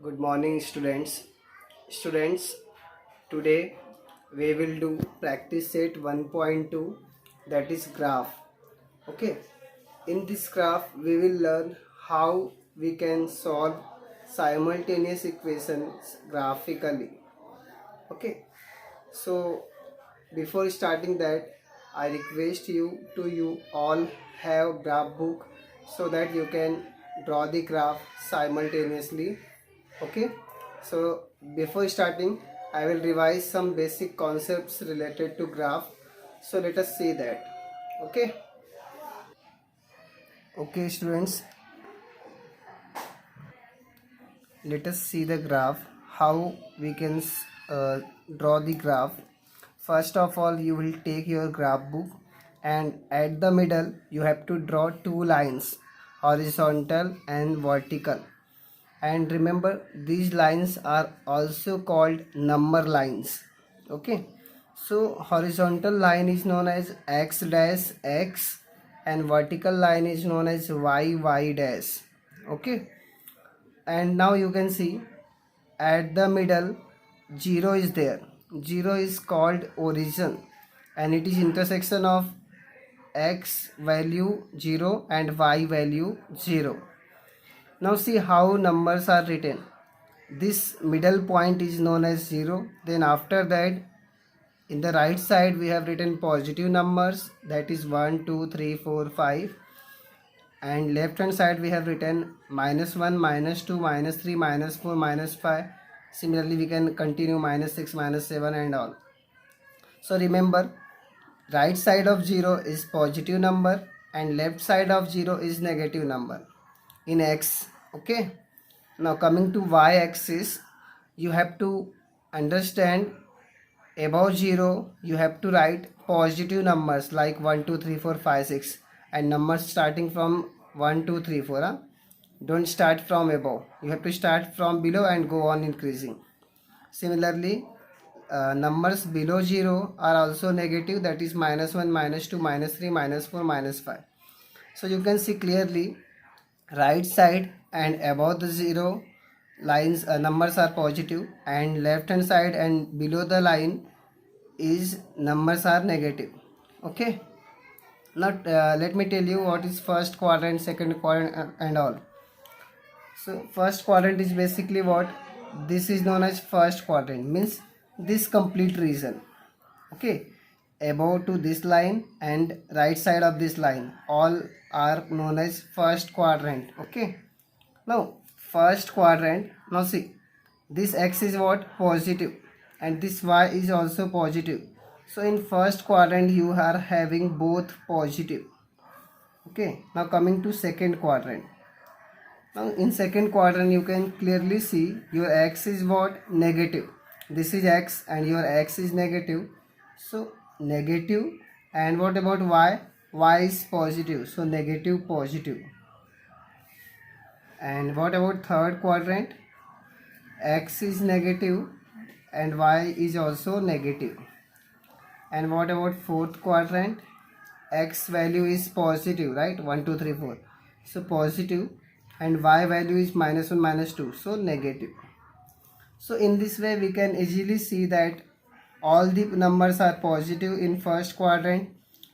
Good morning, students. Students, today we will do practice set 1.2, that is graph. Okay, in this graph we will learn how we can solve simultaneous equations graphically. Okay, so before starting that, I request you all have graph book so that you can draw the graph simultaneously. Okay, so before starting, I will revise some basic concepts related to graph. So let us see that. Okay, okay, students, let us see the graph, how we can draw the graph. First of all, you will take your graph book, and at the middle you have to draw two lines, horizontal and vertical. And remember, these lines are also called number lines. Okay, so horizontal line is known as x dash x, and vertical line is known as y dash. Okay, and now you can see at the middle 0 is there. 0 is called origin, and it is intersection of x value 0 and y value 0. Now see how numbers are written. This middle point is known as 0. Then after that, in the right side we have written positive numbers, that is 1 2 3 4 5, and left hand side we have written -1 -2 -3 -4 -5. Similarly we can continue -6 -7 and all. So remember, right side of 0 is positive number and left side of 0 is negative number in x. Okay, now coming to y axis, you have to understand, above 0 you have to write positive numbers like 1 2 3 4 5 6, and numbers starting from 1 2 3 4. Don't start from above, you have to start from below and go on increasing. Similarly, numbers below 0 are also negative, that is -1 -2 -3 -4 -5. So you can see clearly, right side and above the 0 lines numbers are positive, and left hand side and below the line is numbers are negative. Okay, now let me tell you what is first quadrant, second quadrant, and all. So first quadrant is basically what, this is known as first quadrant, means this complete region. Okay, above to this line and right side of this line, all are known as first quadrant. Okay, now first quadrant, now see, this x is what, positive, and this y is also positive. So in first quadrant you are having both positive. Okay, now coming to second quadrant. Now in second quadrant you can clearly see your x is what, negative. This is x and your x is negative. So negative. And what about y? Y is positive. So negative, positive. And what about third quadrant? X is negative and y is also negative. And what about fourth quadrant? X value is positive, right? 1 2 3 4. So positive, and y value is -1 -2, so negative. So in this way we can easily see that all the numbers are positive in first quadrant.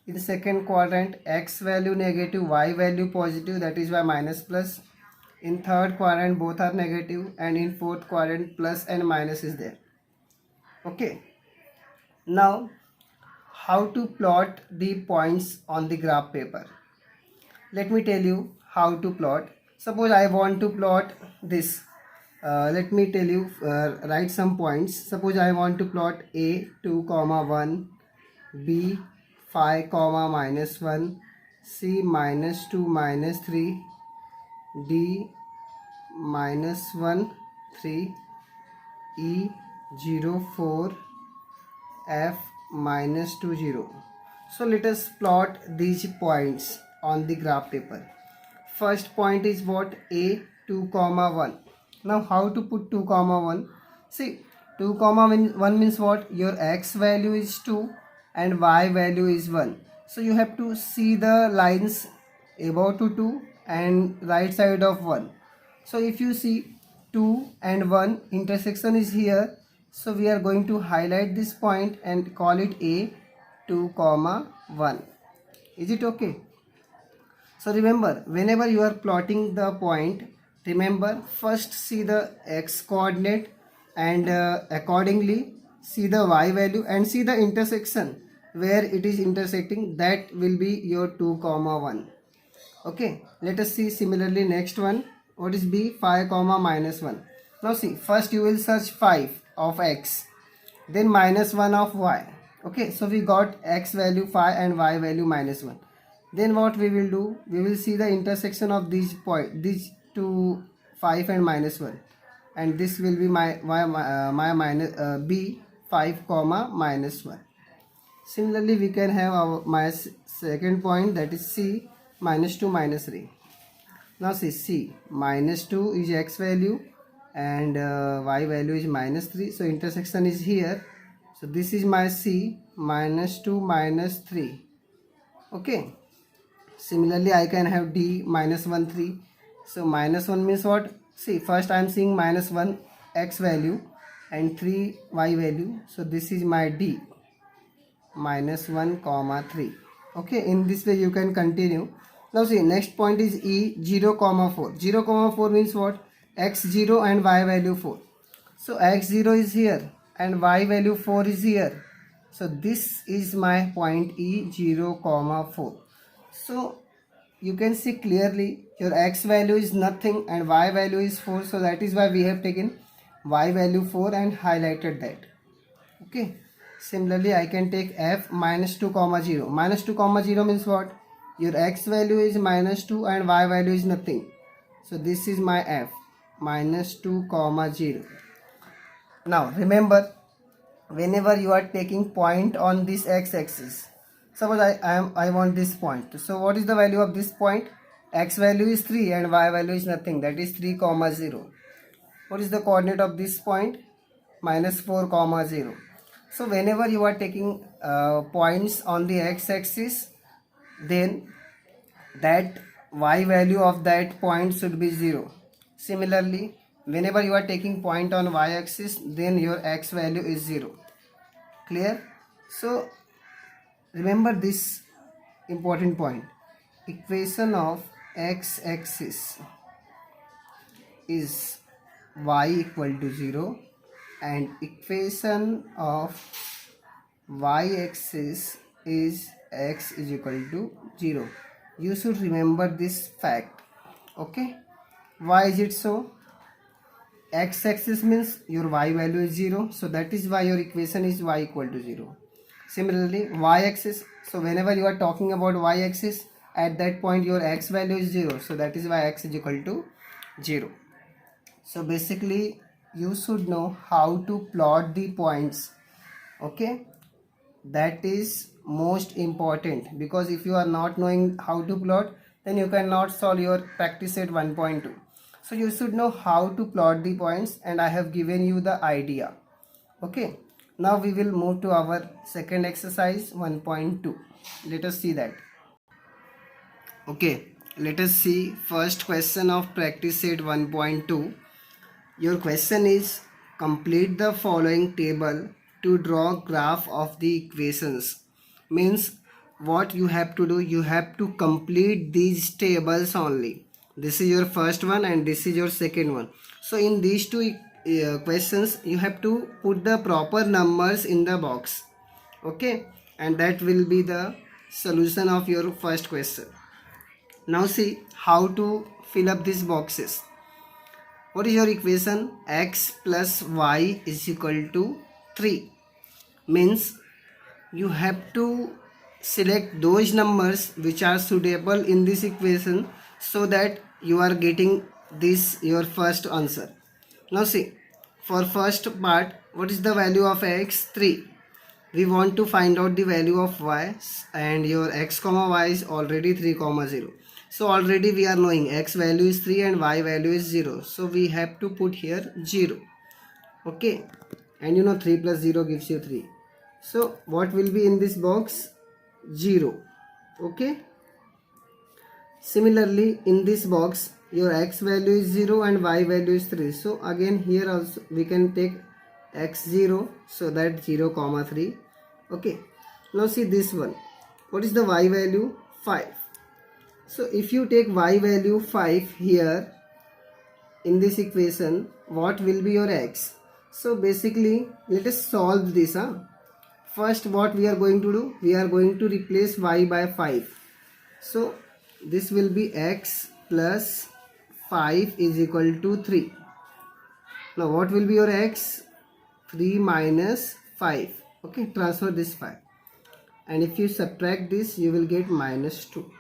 In second quadrant, x value negative, y value positive, that is why minus plus. In third quadrant both are negative, and in fourth quadrant plus and minus is there. Okay, now how to plot the points on the graph paper. Let me tell you how to plot. Suppose I want to plot this. Let me tell you, write some points. Suppose I want to plot a 2 comma 1, b 5 comma -1, c -2 -3, d -1 3, e 0 4, f -2 0. So let us plot these points on the graph paper. First point is what, a 2 comma 1. Now how to put 2 comma 1? See, 2 comma 1 means what, your x value is 2 and y value is 1. So you have to see the lines above to 2 and right side of 1. So if you see, 2 and 1 intersection is here. So we are going to highlight this point and call it A 2 comma 1. Is it okay? So remember, whenever you are plotting the point, remember first see the x coordinate and accordingly see the y value and see the intersection where it is intersecting. That will be your 2 comma 1. Okay, let us see similarly next one. What is B? 5 comma minus 1. Now see, first you will search 5 of x, then minus 1 of y. Okay, so we got x value 5 and y value minus 1. Then what we will do? We will see the intersection of these two 5 and minus 1, and this will be my minus b 5 comma minus 1. Similarly, we can have our my second point, that is C minus 2 minus 3. Now see, C minus 2 is x value and y value is minus 3. So intersection is here. So this is my C minus 2 minus 3. Okay. Similarly, I can have D minus 1 3. So minus 1 means what? See, first I am seeing minus 1 x value and 3 y value. So this is my D minus 1 comma 3. Okay, in this way you can continue. Now see, next point is E 0 comma 4. 0 comma 4 means what? X 0 and y value 4. So x 0 is here and y value 4 is here. So this is my point E 0 comma 4. So you can see clearly your x value is nothing and y value is 4. So that is why we have taken y value 4 and highlighted that. Okay. Similarly, I can take f minus 2 comma 0. Minus 2 comma 0 means what? Your x value is minus 2 and y value is nothing. So this is my f minus 2 comma 0. Now remember, whenever you are taking point on this x-axis, suppose I want this point. So what is the value of this point? X value is 3 and y value is nothing, that is 3 comma 0. What is the coordinate of this point? Minus 4 comma 0. So whenever you are taking points on the x-axis, then that y value of that point should be 0. Similarly, whenever you are taking point on y-axis, then your x value is 0. Clear? So remember this important point. Equation of x-axis is y equal to 0 and equation of y-axis is x is equal to 0. You should remember this fact. Okay. Why is it so? X-axis means your y value is 0. So that is why your equation is y equal to 0. Similarly, y-axis. So whenever you are talking about y-axis, at that point your x value is 0. So that is why x is equal to 0. So basically, you should know how to plot the points. Okay. That is most important, because if you are not knowing how to plot, then you cannot solve your practice set 1.2. So you should know how to plot the points, and I have given you the idea. Okay. Now we will move to our second exercise 1.2. Let us see that. Okay. Let us see first question of practice set 1.2. Your question is, complete the following table to draw graph of the equations. Means what you have to do, you have to complete these tables only. This is your first one and this is your second one. So in these two questions, you have to put the proper numbers in the box. Okay, and that will be the solution of your first question. Now see how to fill up these boxes. What is your equation? X plus y is equal to 3. Means you have to select those numbers which are suitable in this equation, so that you are getting this your first answer. Now see, for first part, what is the value of x? 3. We want to find out the value of y, and your x comma y is already 3 comma 0. So already we are knowing x value is 3 and y value is 0. So we have to put here 0. Okay. And you know 3 plus 0 gives you 3. So what will be in this box? 0. Okay. Similarly, in this box, your x value is 0 and y value is 3. So again here also we can take x0, so that 0 comma 3. Okay, now see this one. What is the y value? 5. So if you take y value 5 here in this equation, what will be your x? So basically let us solve this. First what we are going to do, we are going to replace y by 5. So this will be x plus 5 is equal to 3. Now what will be your x? 3 minus 5. Okay, transfer this 5. And if you subtract this, you will get minus 2.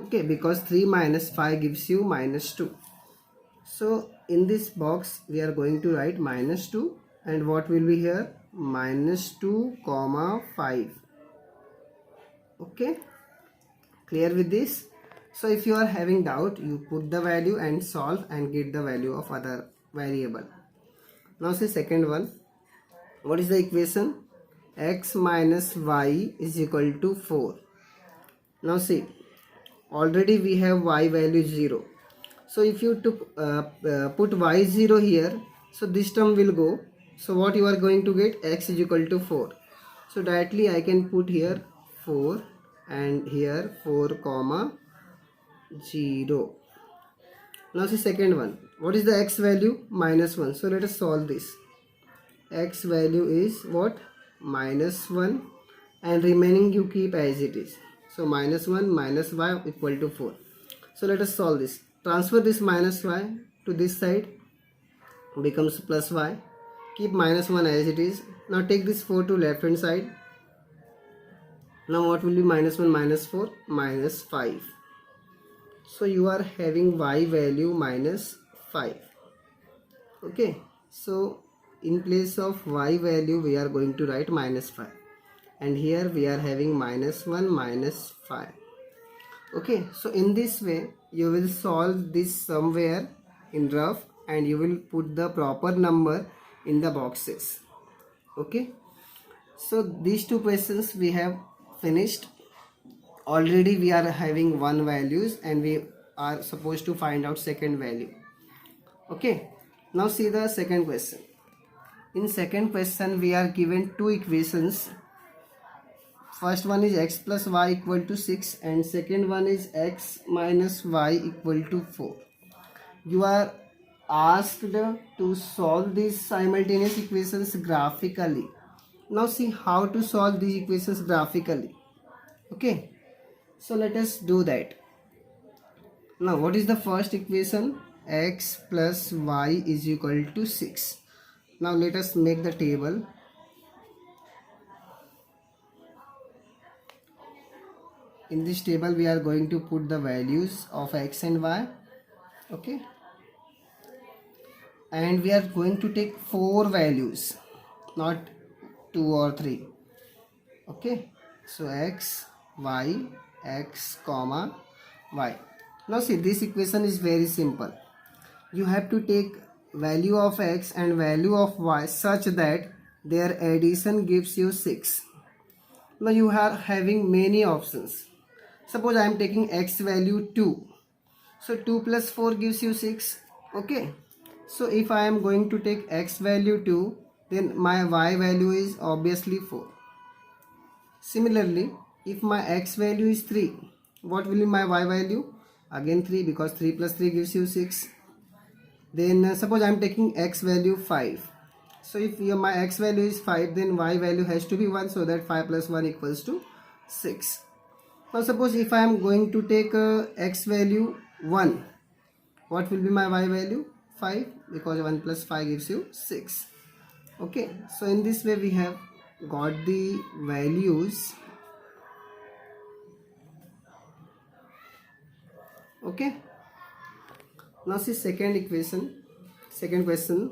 Okay, because 3 minus 5 gives you minus 2. So in this box, we are going to write minus 2. And what will be here? Minus 2 comma 5. Okay, clear with this? So if you are having doubt, you put the value and solve and get the value of other variable. Now see second one. What is the equation? X minus y is equal to 4. Now see, already we have y value 0. So if you took put y0 here, so this term will go. So what you are going to get? X is equal to 4. So directly I can put here 4 and here 4 comma 0. Now see second one. What is the x value? Minus 1. So let us solve this. X value is what? Minus 1, and remaining you keep as it is. So minus 1 minus y equal to 4. So let us solve this. Transfer this minus y to this side, becomes plus y. Keep minus 1 as it is. Now take this 4 to left hand side. Now what will be minus 1 minus 4? Minus 5. So you are having y value minus 5. Okay, so in place of y value we are going to write minus 5, and here we are having minus 1 minus 5. Okay, so in this way you will solve this somewhere in rough and you will put the proper number in the boxes. Okay, so these two questions we have finished. Already we are having one values and we are supposed to find out second value. Okay, now see the second question. In second question we are given two equations. First one is x plus y equal to 6 and second one is x minus y equal to 4. You are asked to solve these simultaneous equations graphically. Now see how to solve these equations graphically. Okay, so let us do that. Now what is the first equation? X plus y is equal to 6. Now let us make the table. In this table we are going to put the values of x and y. Okay, and we are going to take 4 values, not 2 or 3. Okay, so x, y, x comma y. Now see, this equation is very simple. You have to take value of x and value of y such that their addition gives you 6. Now you are having many options. Suppose I am taking x value 2. So 2 plus 4 gives you 6. Okay, so if I am going to take x value 2, then my y value is obviously 4. Similarly, if my x value is 3, what will be my y value? Again 3, because 3 plus 3 gives you 6. Then suppose I am taking x value 5. So if my x value is 5, then y value has to be 1, so that 5 plus 1 equals to 6. Now suppose if I am going to take x value 1, what will be my y value? 5, because 1 plus 5 gives you 6. Okay, so in this way we have got the values. Okay, now see second equation, second question.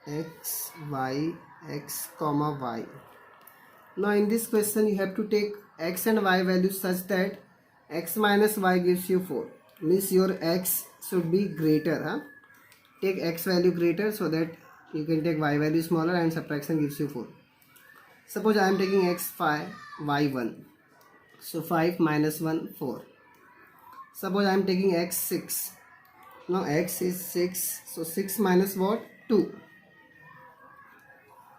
X, y, x comma y. Now in this question you have to take x and y values such that x minus y gives you 4. Means your x should be greater. Take x value greater so that you can take y value smaller and subtraction gives you 4. Suppose I am taking x 5, y 1. So 5 minus 1, 4. Suppose I am taking x 6. Now x is 6. So 6 minus what? 2.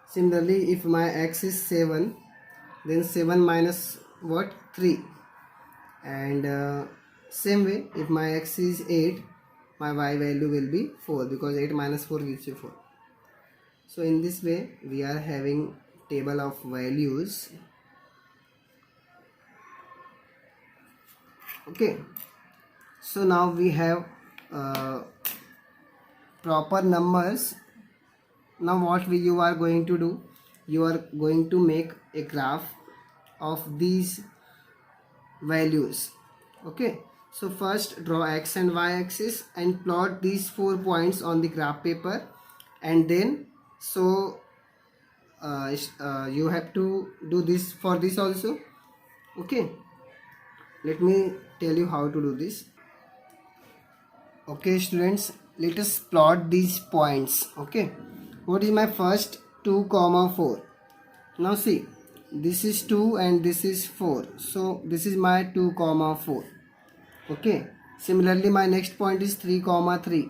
Similarly, if my x is 7, then 7 minus what? 3. And same way, if my x is 8, my y value will be 4, because 8 minus 4 gives you 4. So in this way, we are having table of values. Okay. So now we have proper numbers. Now what you are going to do, you are going to make a graph of these values. Okay, so first draw x and y axis and plot these 4 points on the graph paper, and then so you have to do this for this also. Okay, let me tell you how to do this. Okay students, let us plot these points. Okay, what is my first 2, 4? Now see, this is 2 and this is 4, so this is my 2, 4. Okay, similarly my next point is 3, 3.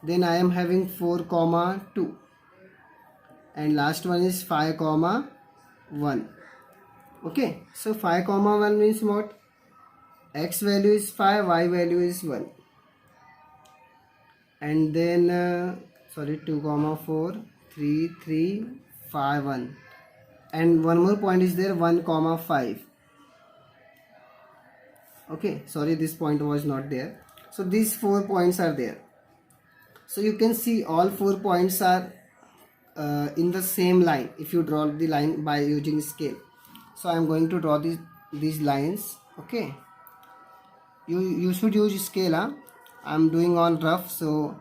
Then I am having 4, 2, and last one is 5, 1. Okay, so 5, 1 means what? X value is 5, y value is 1. And then 2, 4, 3, 3, 5, 1. And one more point is there, 1, 5. Okay, sorry, this point was not there. So these 4 points are there. So you can see all 4 points are in the same line if you draw the line by using scale. So I am going to draw these lines. Okay, you should use scale. I am doing on rough, so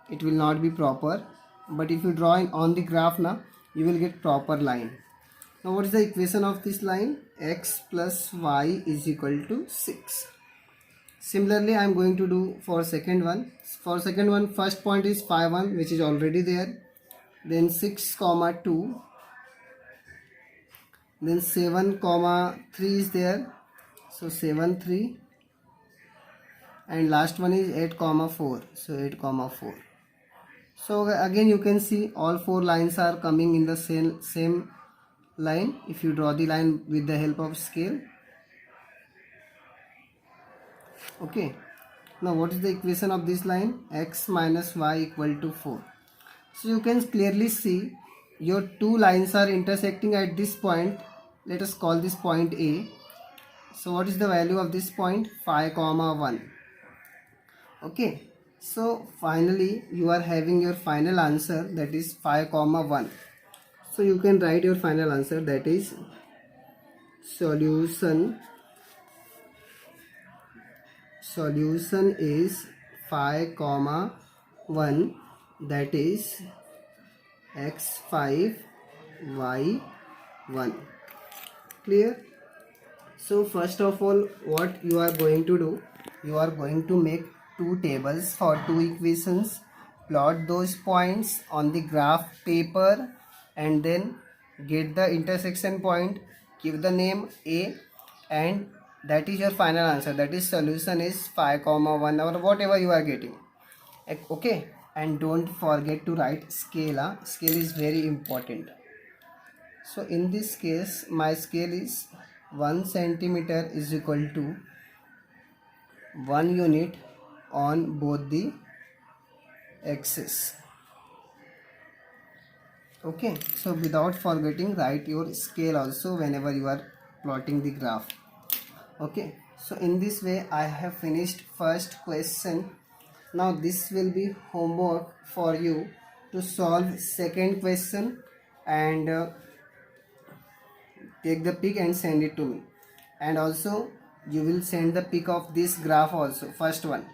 it will not be proper. But if you draw on the graph now, you will get proper line. Now what is the equation of this line? X plus y is equal to 6. Similarly, I am going to do for second one. For second one, first point is 5, 1, which is already there. Then 6, 2. Then 7, 3 is there. So 7, 3. And last one is 8, 4. So 8, 4. So again you can see all 4 lines are coming in the same line if you draw the line with the help of scale. Okay, now what is the equation of this line? X minus y equal to 4. So you can clearly see your 2 lines are intersecting at this point. Let us call this point A. So what is the value of this point? 5, 1. Okay, so finally you are having your final answer, that is 5, 1. So you can write your final answer, that is solution is 5, 1, that is x5 y1. Clear? So first of all, what you are going to do, you are going to make 2 tables for 2 equations, plot those points on the graph paper, and then get the intersection point, give the name A, and that is your final answer, that is solution is 5, 1, or whatever you are getting. Okay, and don't forget to write scale. Scale is very important. So in this case, my scale is 1 centimeter is equal to 1 unit on both the axes. Okay, so without forgetting, write your scale also whenever you are plotting the graph. Okay, so in this way I have finished first question. Now this will be homework for you to solve second question, and take the pic and send it to me. And also you will send the pic of this graph also, first one.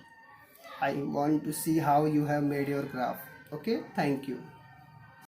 I want to see how you have made your graph. Okay, thank you.